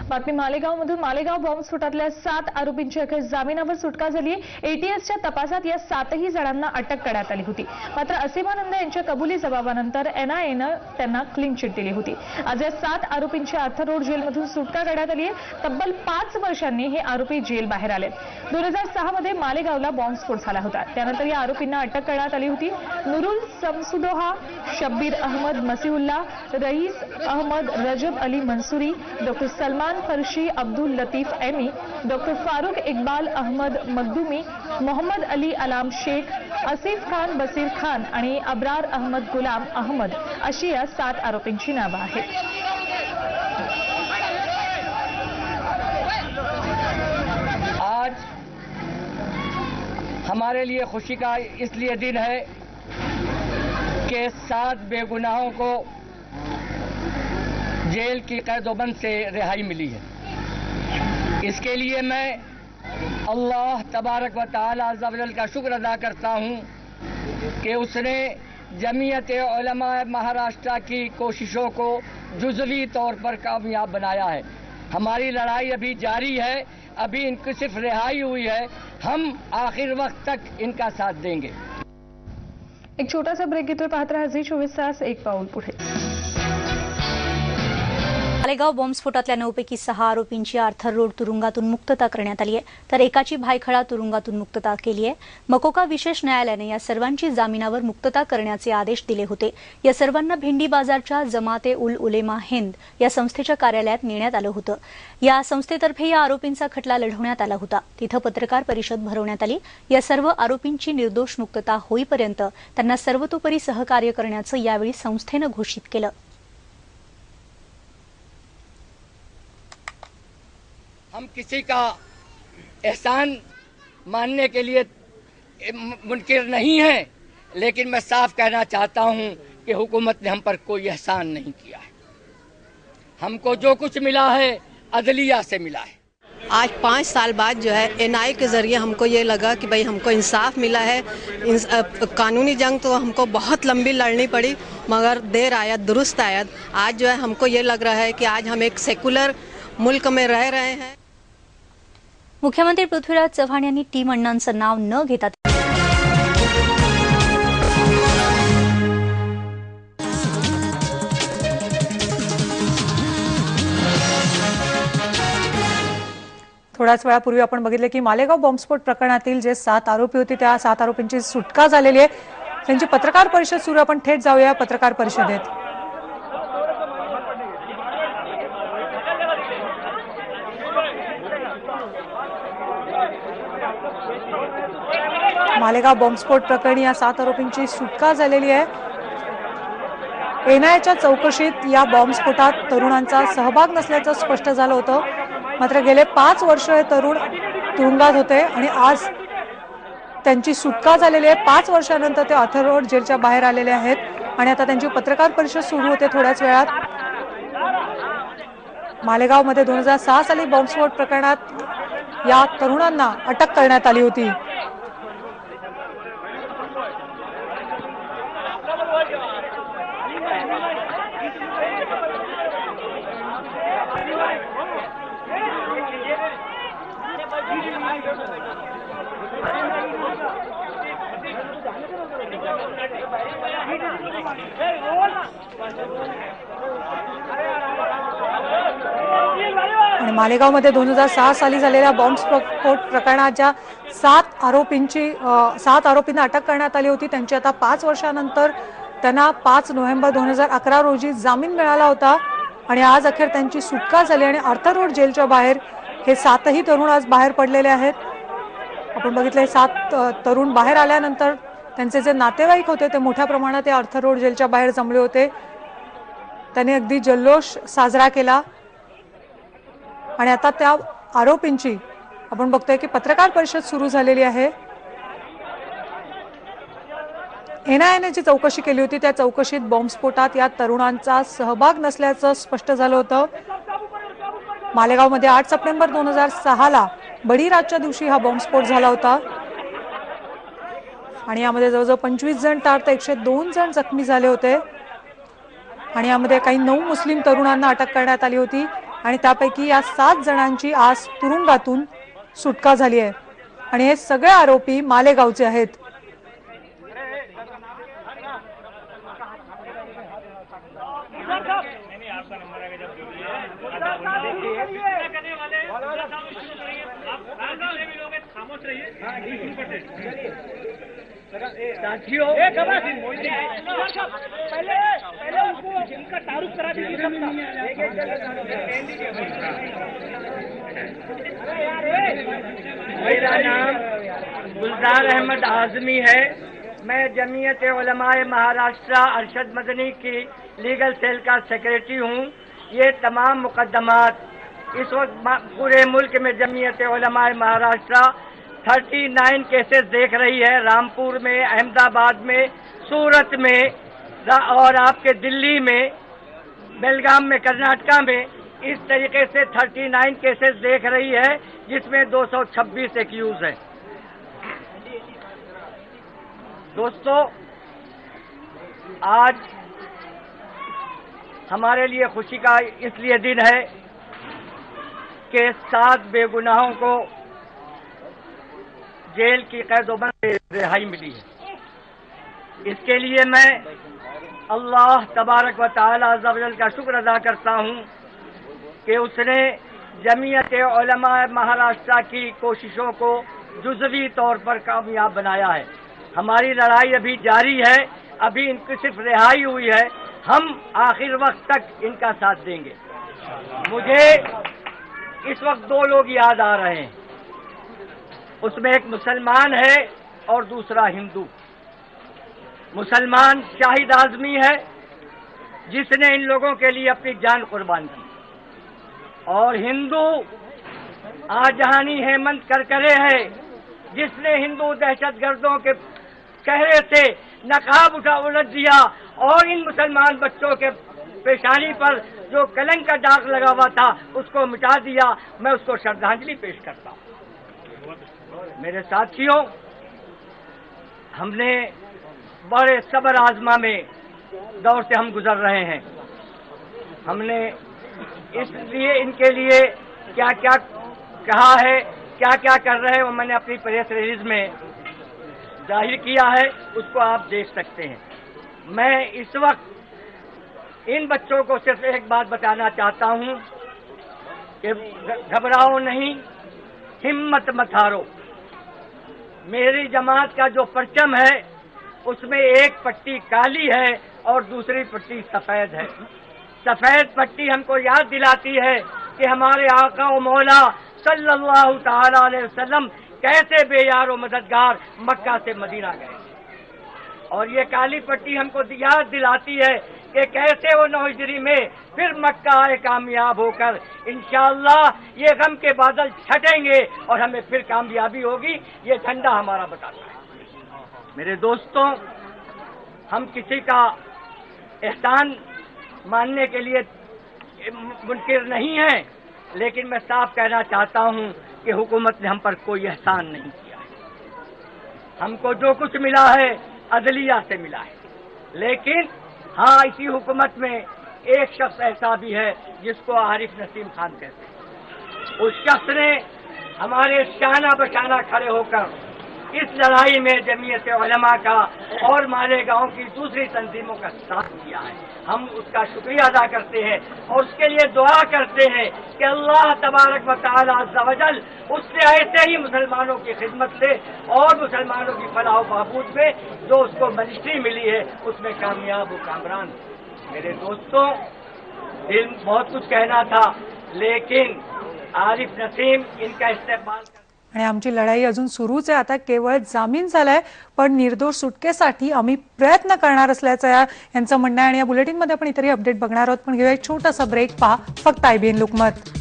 बातमी मालेगावमधून. मालेगाव बॉम्बस्फोटातल्या 7 आरोपींची अखेर जामिनावर सुटका झाली आहे. एटीएसच्या तपासात या 7ही जणांना अटक करण्यात आली होती. मात्र असीमानंद यांच्या कबुली जबाबानंतर एनआयएनं त्यांना क्लीन चिट दिली होती. आज या 7 आरोपींची आर्थर रोड जेलमधून सुटका करण्यात आली आहे. तब्बल 5 वर्षांनी हे आरोपी जेल बाहेर आले. 2006 मध्ये मालेगावला बॉम्बस्फोट झाला होता. त्यानंतर या आरोपींना अटक करण्यात आली होती. नुरुल समसुदोहा, शब्बीर अहमद मसीहुल्ला, रईस अहमद, रजब अली मंसूरी, डॉक्टर सलमान फर्शी, अब्दुल लतीफ एमी, डॉक्टर फारूक इकबाल अहमद मखदूमी, मोहम्मद अली अलाम शेख, आसिफ खान बसीर खान आणि अब्रार अहमद गुलाम अहमद अशी या 7 आरोपींची नावं आहेत. आज हमारे लिए खुशी का इसलिए दिन है कि 7 बेगुनाहों को जेल की कैदोबंद से रिहाई मिली है. इसके लिए मैं अल्लाह तबारक व तआला अज़्ज़ा वजल का शुक्र अदा करता हूँ कि उसने जमीयत उलमा महाराष्ट्र की कोशिशों को जुज़वी तौर पर कामयाब बनाया है. हमारी लड़ाई अभी जारी है. अभी इनकी सिर्फ रिहाई हुई है. हम आखिर वक्त तक इनका साथ देंगे. एक छोटासा ब्रेक घेतोय. पाहत रहा झी 24 तास. एक पाऊल पुढे. मालेगाव बॉम्बस्फोटातल्या 9 पैकी 6 आरोपींची आर्थर रोड तुरुंगातून मुक्तता करण्यात आली आहे, तर एकाची भायखळा तुरुंगातून मुक्तता केली आहे. मकोका विशेष न्यायालयाने या सर्वांची जामिनावर मुक्तता करण्याचे आदेश दिले होते. या सर्वांना भिंडी बाजारच्या जमाते उल उलेमा हिंद या संस्थेच्या कार्यालयात नेण्यात आलं होतं. या संस्थेतर्फे या आरोपींचा खटला लढवण्यात आला होता. तिथं पत्रकार परिषद भरवण्यात आली. या सर्व आरोपींची निर्दोष मुक्तता होईपर्यंत त्यांना सर्वतोपरी सहकार्य करण्याचं यावेळी संस्थेनं घोषित केलं. हम किसी का एहसान मानने के लिए मुनकिर नहीं है, लेकिन मैं साफ कहना चाहता हूं कि हुकूमत ने हम पर कोई एहसान नहीं किया है. हमको जो कुछ मिला है अदलिया से मिला है. आज 5 साल बाद जो है एनआई के जरिए हमको ये लगा कि भाई हमको इंसाफ मिला है. कानूनी जंग तो हमको बहुत लंबी लड़नी पड़ी, मगर देर आयत दुरुस्त आयत. आज जो है हमको ये लग रहा है कि आज हम एक सेकुलर मुल्क में रह रहे हैं. मुख्यमंत्री पृथ्वीराज चव्हाण यांनी टीम अण्णांचं नाव न घेता थोड्याच वेळापूर्वी आपण बघितले की मालेगाव बॉम्बस्फोट प्रकरणातील जे 7 आरोपी होते त्या 7 आरोपींची सुटका झालेली आहे. त्यांची पत्रकार परिषद सुरू. आपण थेट जाऊया पत्रकार परिषदेत. मालेगाव बॉम्बस्फोट प्रकरणी या 7 आरोपींची सुटका झालेली आहे. एनआयएच्या चौकशीत या बॉम्बस्फोटात तरुणांचा सहभाग नसल्याचं स्पष्ट झालं होतं. मात्र गेले 5 वर्ष हे तरुण तुरुंगात होते आणि आज त्यांची सुटका झालेली आहे. 5 वर्षानंतर ते आर्थर रोड जेलच्या बाहेर आलेले आहेत आणि आता त्यांची पत्रकार परिषद सुरू होते थोड्याच वेळात. मालेगावमध्ये 2006 साली बॉम्बस्फोट प्रकरणात या तरुणांना अटक करण्यात आली होती. आणि मालेगावमध्ये 2006 साली झालेल्या बॉम्बस्फोट प्रकरणाच्या 7 आरोपींना अटक करण्यात आली होती. त्यांची आता 5 वर्षानंतर त्यांना 5 नोव्हेंबर 2011 रोजी जामीन मिळाला होता आणि आज अखेर त्यांची सुटका झाली आणि आर्थर रोड जेलच्या बाहेर हे 7ही तरुण आज बाहेर पडलेले आहेत. आपण बघितले 7 तरुण बाहेर आल्यानंतर त्यांचे जे नातेवाईक होते ते मोठ्या प्रमाणात या आर्थर रोड जेलच्या बाहेर जमले होते. त्यांनी अगदी जल्लोष साजरा केला आणि आता त्या आरोपींची आपण बघतोय की पत्रकार परिषद सुरू झालेली आहे. एनआयएने जी चौकशी केली होती त्या चौकशीत बॉम्बस्फोटात या तरुणांचा सहभाग नसल्याचं स्पष्ट झालं होतं. मालेगावमध्ये 8 सप्टेंबर 2006ला बळीराजच्या दिवशी हा बॉम्बस्फोट झाला होता आणि यामध्ये जवळजवळ 25 जण ठार तर 102 जण जखमी झाले होते आणि यामध्ये काही 9 मुस्लिम तरुणांना अटक करण्यात आली होती. आणि त्यापैकी या 7 जणांची आज तुरुंगातून सुटका झाली आहे आणि हे सगळे आरोपी मालेगावचे आहेत। साथियों पहले उनको जिनका तारुफ करा दीजिए। मेरा नाम गुलजार अहमद आजमी है। मैं जमीयत उलमाए महाराष्ट्र अरशद मदनी की लीगल सेल का सेक्रेटरी हूँ। ये तमाम मुकदमात इस वक्त पूरे मुल्क में जमीयत उलमाए महाराष्ट्र 39 केसेस देख रही है। रामपुर में, अहमदाबाद में, सूरत में और आपके दिल्ली में, बेलगाम में, कर्नाटका में इस तरीके से 39 केसेस देख रही है, जिसमें 226 एक्यूज है। दोस्तों, आज हमारे लिए खुशी का इसलिए दिन है कि 7 बेगुनाहों को जेल की कैदोबंद से रिहाई मिली है। इसके लिए मैं अल्लाह तबारक व तआला अज़्ज़ा वजल का शुक्र अदा करता हूँ कि उसने जमीयत उलमा महाराष्ट्र की कोशिशों को जुज़वी तौर पर कामयाब बनाया है। हमारी लड़ाई अभी जारी है, अभी इनकी सिर्फ रिहाई हुई है। हम आखिर वक्त तक इनका साथ देंगे। मुझे इस वक्त 2 लोग याद आ रहे हैं। उसमें एक मुसलमान है और दूसरा हिंदू। मुसलमान शाहिद आजमी है, जिसने इन लोगों के लिए अपनी जान कुर्बान की, और हिंदू आजहानी हेमंत करकरे है, जिसने हिंदू दहशतगर्दों के चेहरे से नकाब उलट दिया और इन मुसलमान बच्चों के पेशानी पर जो कलंक का दाग लगा हुआ था उसको मिटा दिया। मैं उसको श्रद्धांजलि पेश करता हूँ। मेरे साथियों, हमने बड़े सब्र आजमा में दौर से हम गुजर रहे हैं। हमने इसलिए इनके लिए क्या क्या कहा है, क्या क्या कर रहे हैं, वो मैंने अपनी प्रेस रिलीज में जाहिर किया है, उसको आप देख सकते हैं। मैं इस वक्त इन बच्चों को सिर्फ एक बात बताना चाहता हूं कि घबराओ नहीं, हिम्मत मत हारो। मेरी जमात का जो परचम है उसमें एक पट्टी काली है और दूसरी पट्टी सफेद है। सफेद पट्टी हमको याद दिलाती है कि हमारे आका और मौला सल्लल्लाहु ताला अलैहि वसल्लम कैसे बेयार और मददगार मक्का से मदीना गए, और ये काली पट्टी हमको याद दिलाती है कि कैसे वो 9 हिजरी में फिर मक्का आए कामयाब होकर। इंशाअल्लाह ये गम के बादल छटेंगे और हमें फिर कामयाबी होगी। ये झंडा हमारा बताता है। मेरे दोस्तों, हम किसी का एहसान मानने के लिए मुनकिर नहीं है, लेकिन मैं साफ कहना चाहता हूं कि हुकूमत ने हम पर कोई एहसान नहीं किया है। हमको जो कुछ मिला है अदलिया से मिला है, लेकिन हाँ, इसी हुकूमत में एक शख्स ऐसा भी है जिसको आरिफ नसीम खान कहते हैं। उस शख्स ने हमारे शाना बशाना खड़े होकर इस लड़ाई में जमीयत उलमा का और मालेगांव की दूसरी तंजीमों का साथ किया है। हम उसका शुक्रिया अदा करते हैं और उसके लिए दुआ करते हैं कि अल्लाह तबारक व तआला अज़्ज़ा वजल उससे ऐसे ही मुसलमानों की खिदमत से और मुसलमानों की फलाह बहबूद में जो उसको मिनिस्ट्री मिली है उसमें कामयाब व कामरान। मेरे दोस्तों, दिल बहुत कुछ कहना था, लेकिन आरिफ नसीम इनका इस्तेमाल आणि आमची लढाई अजून सुरूच आहे। आता केवळ जामीन झालाय, पण निर्दोष सुटकेसाठी आम्ही प्रयत्न करणार असल्याचं यांचं म्हणणं आहे। आणि या बुलेटिनमध्ये आपण इतरही अपडेट बघणार आहोत, पण घेऊया एक छोटासा ब्रेक। पहा फक्त IBN लोकमत।